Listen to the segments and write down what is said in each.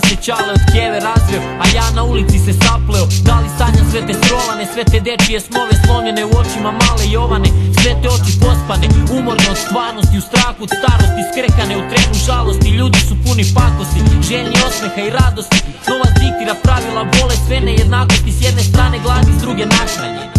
se Ćale od Keve razveo, a ja na ulici se sapleo. Da li sanjam sve te srolane, sve te dečije snove slomljene u očima male Jovane, sve te oči pospane, umorne od stvarnosti, u strahu od starosti, skrekane u trenu žalosti. Ljudi su puni pakosti, željni osmeha i radosti. Novac diktira pravila, bole sve nejednakosti. S jedne strane gladi, s druge nahranjeni.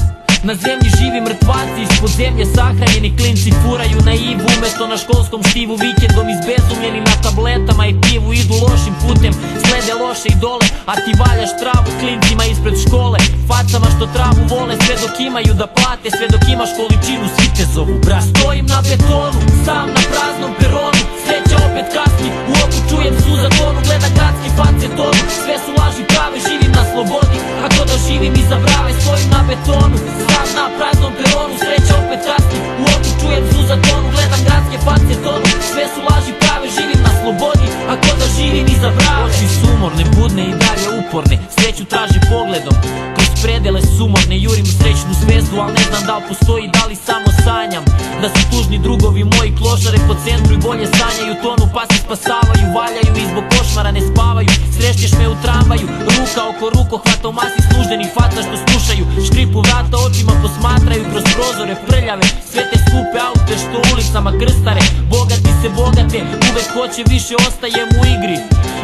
Na zemlji živi mrtvaci, ispod zemlje sahranjeni. Klinci furaju naivu, umesto na školskom štivu. Vikendom izbezumljeni na tabletama i pivu. Idu lošim putem, slede loše idole, a ti valjaš travu klincima ispred škole. Facama što travu vole, sve dok imaju da plate, sve dok imaš količinu, svi te zovu brat. Stojim na betonu, sam na praznom peronu, sreća opet kasni, u oku čujem suza tonu. Gledam gradske face tonu, sve su laži prave, živim na slobodi, ako da živim iza brave. Stojim na betonu, sam na praznom peronu, sreća opet kasni, u oku čujem suza tonu. Gledam gradske face tonu, sve su laži prave, živim na slobodi, ako da živim iza brave. Oči su umorne, budne i dalje uporne, sreću traži pogledom, kroz predele sumorne. Jurim u srećnu zvezdu, al ne znam da li postoji, da li samo sanjam. Da su tužni drugovi moji klošare po centru i bolje sanjaju tonu, pa se spasavaju, valjaju i zbog košmara ne spavaju. Srećeš me u tramvaju, ruka oko rukohvata, u masi služenih faca što slušaju. Škripu vrata, očima posmatraju kroz prozore prljave, sve te skupe aute što ulicama krstare. Bogati se bogate, uvek hoće više, ostajem u igri.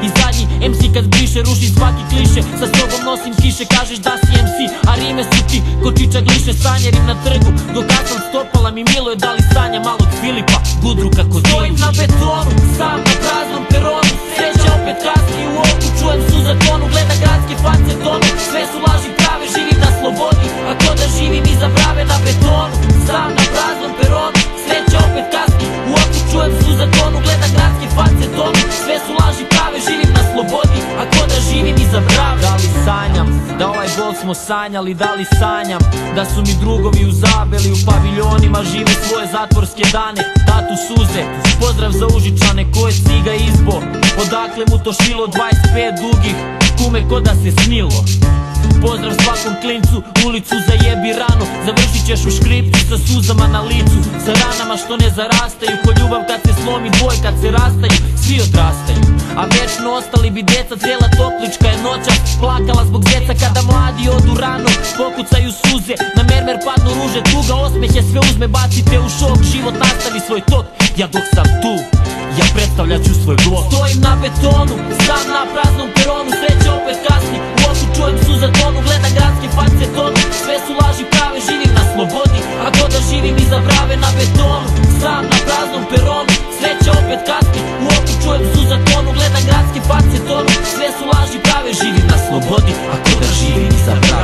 I zadnji MC kad briše, ruši svaki kliše. Sa sobom nosim kiše, kažeš da si MC, a rime su ti ko čiča gliše. Sanjerim na trgu, dok sam stopala mi miluje. Da li sanja malo od Filipa, Gudru kako zimi. Stojim na betonu, sam na praznom peronu, sreća opet kasni, u oku čujem suza tonu. Gledam gradske face tonu, sve su laži prave, živim na slobodi, ako da živim iza brave. Na betonu, sam na praznom peronu, sreća opet kasni, u oku čujem suza tonu. Gledam gradske face tonu, sve su laži prave, živim na slobodi, ako da živim iza brave. Da li sanjam, da ovaj bol smo sanjali, da li sanjam da su mi drugovi u Zabeli, u paviljonima žive svoje zatvorske dane. Tatu suze, pozdrav za Užičane, ko je ciga izbo, odakle mu to šilo 25 dugih, kume ko da se snilo. Pozdrav svakom klincu, ulicu zajebi rano, završit ćeš u škripcu sa suzama na licu. Sa ranama što ne zarastaju, ko ljubav kad se slomi, dvoj kad se rastaju, svi odrastaju. A večno ostali bi deca, cijela toplička je noća plakala zbog zeca. Kada mladi odu rano, pokucaju suze, na mermer padnu ruže, tuga osmehe sve uzme, bacite u šok, život nastavi svoj tok. Ja dok sam tu, ja predstavljat ću svoj blok. Stojim na betonu, sam na praznom peronu, sreća opet kasni, u oku čujem suza tonu. Gledam gradske face tonu, sve su laži prave, živim na slobodi, ako da živim iza brave. Na betonu, sam na praznom peronu, sreća opet kasni, u oku čujem suza tonu. Gledam gradske face tonu, sve su laži prave, živim na slobodi, ako da živim iza brave.